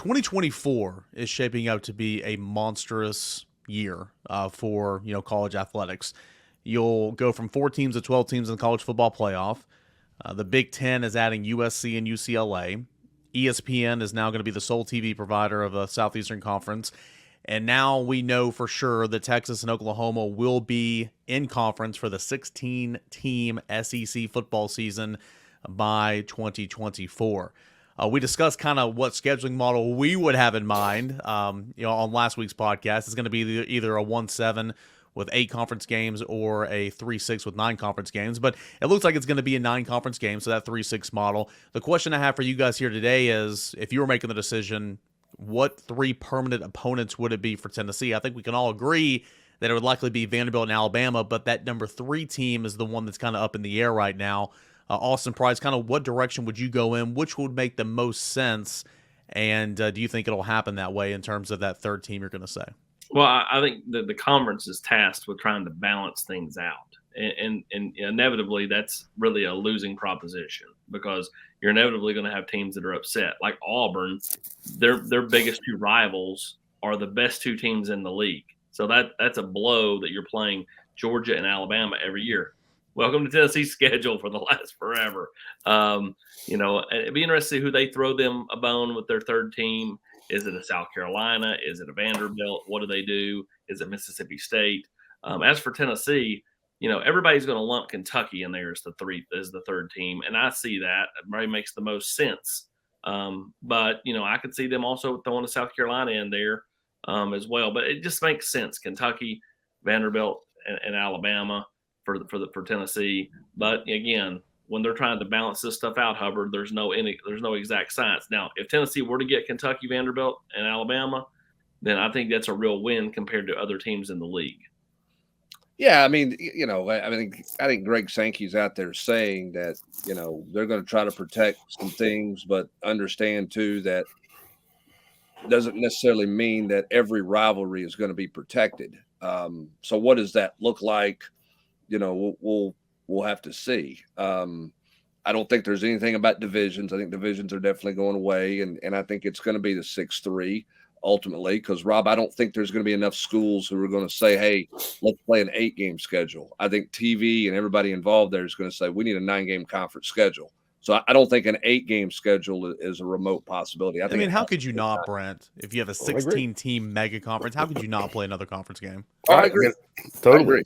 2024 is shaping up to be a monstrous year for college athletics. You'll go from 4 teams to 12 teams in the college football playoff. The Big Ten is adding USC and UCLA. ESPN is now going to be the sole TV provider of the Southeastern Conference. And now we know for sure that Texas and Oklahoma will be in conference for the 16-team SEC football season by 2024. We discussed kind of what scheduling model we would have in mind. On last week's podcast, it's going to be either a 1-7 with 8 conference games or a 3-6 with 9 conference games. But it looks like it's going to be a 9 conference game, so that 3-6 model. The question I have for you guys here today is, if you were making the decision, what 3 permanent opponents would it be for Tennessee? I think we can all agree that it would likely be Vanderbilt and Alabama, but that number 3 team is the one that's kind of up in the air right now. Austin Price, kind of what direction would you go in? Which would make the most sense? And do you think it'll happen that way in terms of that 3rd team you're going to say? Well, I think the conference is tasked with trying to balance things out. And inevitably, that's really a losing proposition, because you're inevitably going to have teams that are upset. Like Auburn, their biggest 2 rivals are the best 2 teams in the league. So that's a blow that you're playing Georgia and Alabama every year. Welcome to Tennessee's schedule for the last forever. It'd be interesting to see who they throw them a bone with their 3rd team. Is it a South Carolina? Is it a Vanderbilt? What do they do? Is it Mississippi State? As for Tennessee, everybody's going to lump Kentucky in there as the 3rd team, and I see that. It probably makes the most sense. But I could see them also throwing a South Carolina in there as well. But it just makes sense. Kentucky, Vanderbilt, and Alabama for Tennessee. But again, when they're trying to balance this stuff out, Hubbard, there's no exact science. Now, if Tennessee were to get Kentucky, Vanderbilt, and Alabama, then I think that's a real win compared to other teams in the league. Yeah, I mean, I think Greg Sankey's out there saying that, they're going to try to protect some things, but understand too that doesn't necessarily mean that every rivalry is going to be protected. So what does that look like? We'll have to see. I don't think there's anything about divisions. I think divisions are definitely going away, and I think it's going to be the 6-3 ultimately, because, Rob, I don't think there's going to be enough schools who are going to say, hey, let's play an 8-game schedule. I think TV and everybody involved there is going to say we need a 9-game conference schedule. So I don't think an 8-game schedule is a remote possibility. I mean, how could you not, Brent? If you have a 16-team mega conference, how could you not play another conference game? I agree. Totally.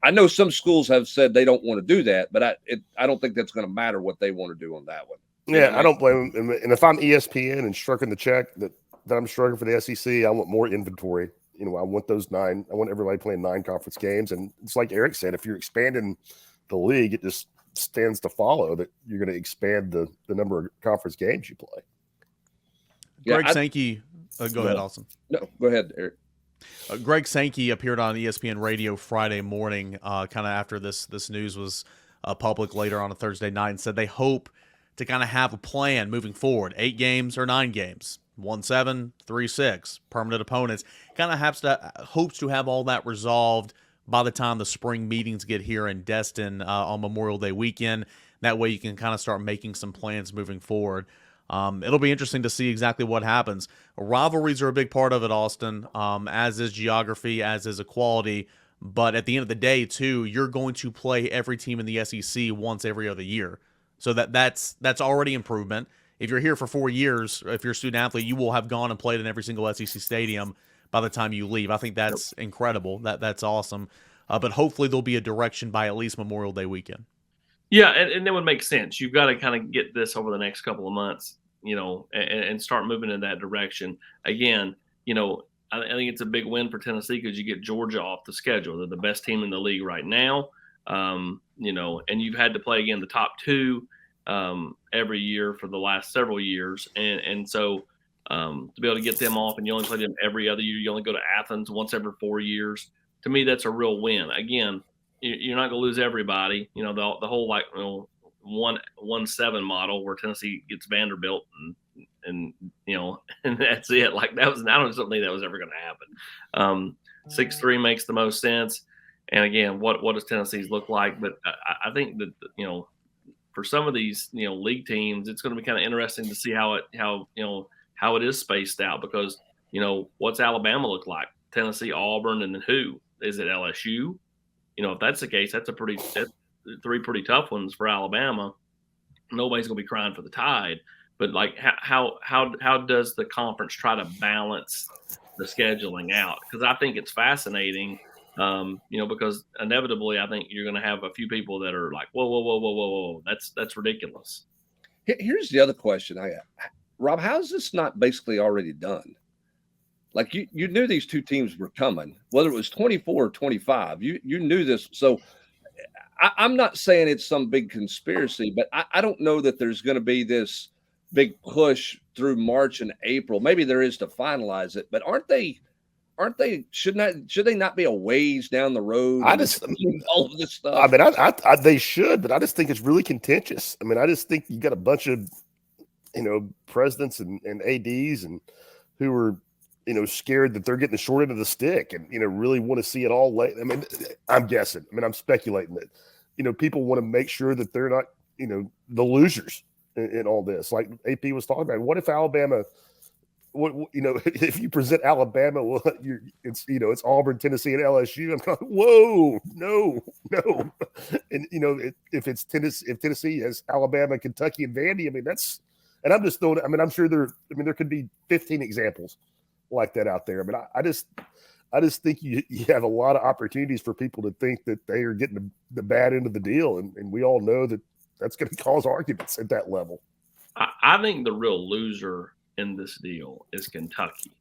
I know some schools have said they don't want to do that, but I don't think that's going to matter what they want to do on that one. Yeah, I don't blame them. And if I'm ESPN and stroking the check that I'm stroking for the SEC, I want more inventory. I want those 9. I want everybody playing 9 conference games. And it's like Eric said, if you're expanding the league, it just stands to follow that you're going to expand the number of conference games you play. Greg Sankey. Go ahead, Austin. No, go ahead, Eric. Greg Sankey appeared on ESPN Radio Friday morning, kind of after this news was public later on a Thursday night, and said they hope to kind of have a plan moving forward. 8 games or 9 games, 1-7, 3-6, permanent opponents. Kind of hopes to have all that resolved by the time the spring meetings get here in Destin on Memorial Day weekend. That way you can kind of start making some plans moving forward. It'll be interesting to see exactly what happens. Rivalries are a big part of it, Austin, as is geography, as is equality. But at the end of the day, too, you're going to play every team in the SEC once every other year. So that's already improvement. If you're here for 4 years, if you're a student athlete, you will have gone and played in every single SEC stadium by the time you leave. I think that's incredible. That's awesome. But hopefully there'll be a direction by at least Memorial Day weekend. Yeah, and it would make sense. You've got to kind of get this over the next couple of months, and start moving in that direction. Again, I think it's a big win for Tennessee because you get Georgia off the schedule. They're the best team in the league right now. And you've had to play again the top 2 every year for the last several years. And so to be able to get them off, and you only play them every other year, you only go to Athens once every 4 years. To me, that's a real win. Again, you're not going to lose everybody. The whole 1-7 model where Tennessee gets Vanderbilt and and that's it. Like I don't think that was ever going to happen. 6-3 makes the most sense. And again, what does Tennessee's look like? But I think that for some of these, league teams, it's going to be kind of interesting to see how it is spaced out because, what's Alabama look like? Tennessee, Auburn, and then who? Is it LSU? If that's the case, that's three pretty tough ones for Alabama. Nobody's going to be crying for the Tide, but like how does the conference try to balance the scheduling out? Because I think it's fascinating, because inevitably I think you're going to have a few people that are like, whoa, that's ridiculous. Here's the other question I got, Rob. How is this not basically already done? Like you knew these two teams were coming, whether it was 24 or 25. You knew this, so. I'm not saying it's some big conspiracy, but I don't know that there's going to be this big push through March and April. Maybe there is to finalize it, but should they not be a ways down the road? All of this stuff. I mean, they should, but I just think it's really contentious. I mean, I just think you got a bunch of, presidents and ADs and who are, scared that they're getting the short end of the stick and, really want to see it all late. I mean, I'm guessing. I mean, I'm speculating that, people want to make sure that they're not, the losers in all this. Like AP was talking about, what if Alabama, if you present Alabama, well, it's Auburn, Tennessee, and LSU. I'm going, whoa, no. And, if Tennessee has Alabama, Kentucky, and Vandy, I mean, and I'm just throwing, I mean, I'm sure there could be 15 examples like that out there. I mean, I just think you have a lot of opportunities for people to think that they are getting the bad end of the deal. And we all know that that's going to cause arguments at that level. I think the real loser in this deal is Kentucky,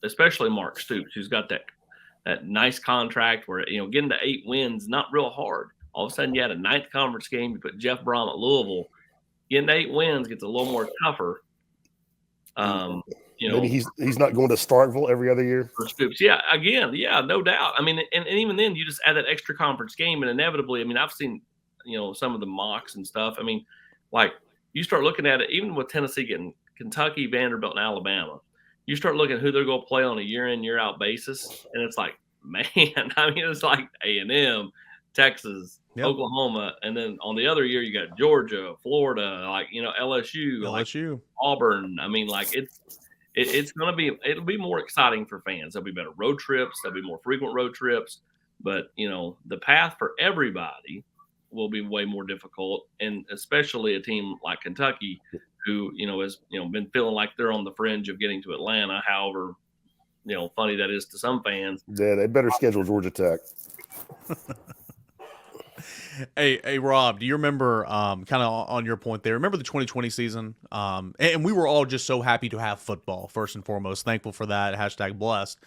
especially Mark Stoops, who's got that nice contract where, getting to 8 wins, not real hard. All of a sudden you had a 9th conference game. You put Jeff Brom at Louisville. Getting 8 wins gets a little more tougher. Maybe he's not going to Starkville every other year. For Stoops. Yeah, again, no doubt. I mean, and even then, you just add that extra conference game, and inevitably, I mean, I've seen, some of the mocks and stuff. I mean, like you start looking at it, even with Tennessee getting Kentucky, Vanderbilt, and Alabama, you start looking at who they're going to play on a year in, year out basis, and it's like, man, I mean, it's like A&M, Texas, yep. Oklahoma, and then on the other year you got Georgia, Florida, like LSU, like Auburn. I mean, like it'll be more exciting for fans. There'll be better road trips. There'll be more frequent road trips. But, the path for everybody will be way more difficult. And especially a team like Kentucky who, has, been feeling like they're on the fringe of getting to Atlanta. However, funny that is to some fans. Yeah, they better schedule Georgia Tech. Hey, Rob, do you remember, kind of on your point there, remember the 2020 season? And we were all just so happy to have football, first and foremost. Thankful for that, #blessed.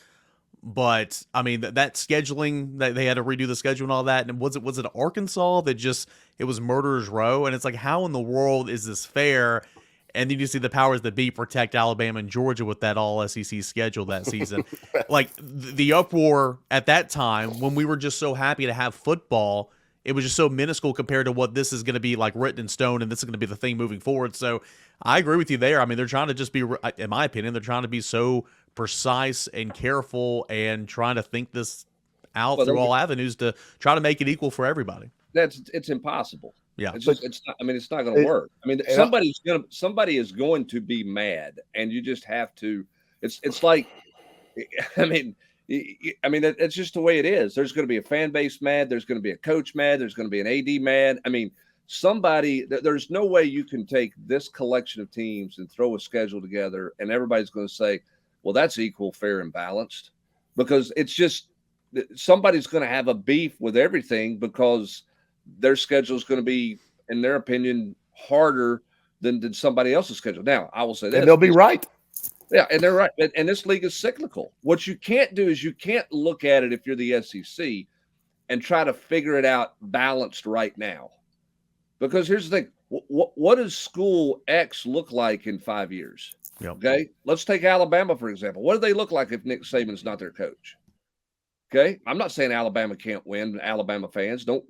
But, I mean, that scheduling, that they had to redo the schedule and all that, and was it Arkansas that it was murderer's row? And it's like, how in the world is this fair? And then you see the powers that be protect Alabama and Georgia with that all-SEC schedule that season. Like, the uproar at that time, when we were just so happy to have football, it was just so minuscule compared to what this is going to be like written in stone, and this is going to be the thing moving forward. So I agree with you there. I mean, they're trying to just be, in my opinion, they're trying to be so precise and careful and trying to think this out through all avenues to try to make it equal for everybody. It's impossible. Yeah, it's not. I mean, it's not going to work. I mean, somebody is going to be mad, and you just have to. It's like, I mean, it's just the way it is. There's going to be a fan base mad. There's going to be a coach mad. There's going to be an AD mad. I mean, there's no way you can take this collection of teams and throw a schedule together and everybody's going to say, well, that's equal, fair, and balanced, because it's just somebody's going to have a beef with everything because their schedule is going to be, in their opinion, harder than somebody else's schedule. Now, I will say that. And they'll be right. Yeah, and they're right. And this league is cyclical. What you can't do is you can't look at it if you're the SEC and try to figure it out balanced right now. Because here's the thing. What does school X look like in 5 years? Yep. Okay, let's take Alabama, for example. What do they look like if Nick Saban's not their coach? Okay, I'm not saying Alabama can't win. Alabama fans, don't.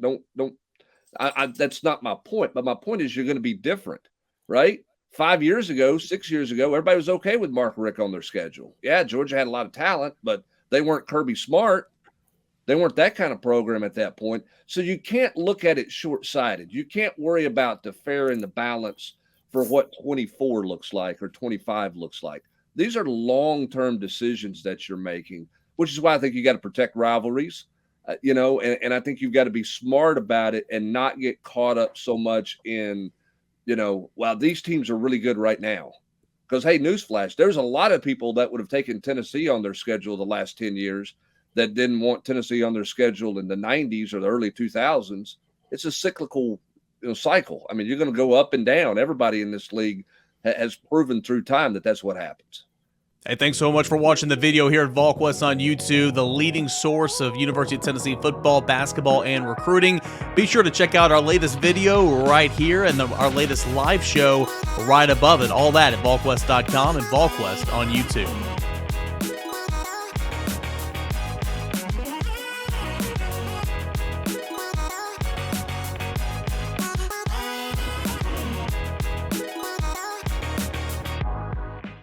That's not my point. But my point is you're going to be different, right? 5 years ago, 6 years ago, everybody was okay with Mark Richt on their schedule. Yeah, Georgia had a lot of talent, but they weren't Kirby Smart. They weren't that kind of program at that point. So you can't look at it short-sighted. You can't worry about the fair and the balance for what 24 looks like or 25 looks like. These are long-term decisions that you're making, which is why I think you got to protect rivalries, and I think you've got to be smart about it and not get caught up so much in, wow, these teams are really good right now. Because, hey, newsflash, there's a lot of people that would have taken Tennessee on their schedule the last 10 years that didn't want Tennessee on their schedule in the 90s or the early 2000s. It's a cyclical cycle. I mean, you're going to go up and down. Everybody in this league has proven through time that that's what happens. Hey, thanks so much for watching the video here at Volquest on YouTube, the leading source of University of Tennessee football, basketball, and recruiting. Be sure to check out our latest video right here and our latest live show right above it. All that at Volquest.com and Volquest on YouTube.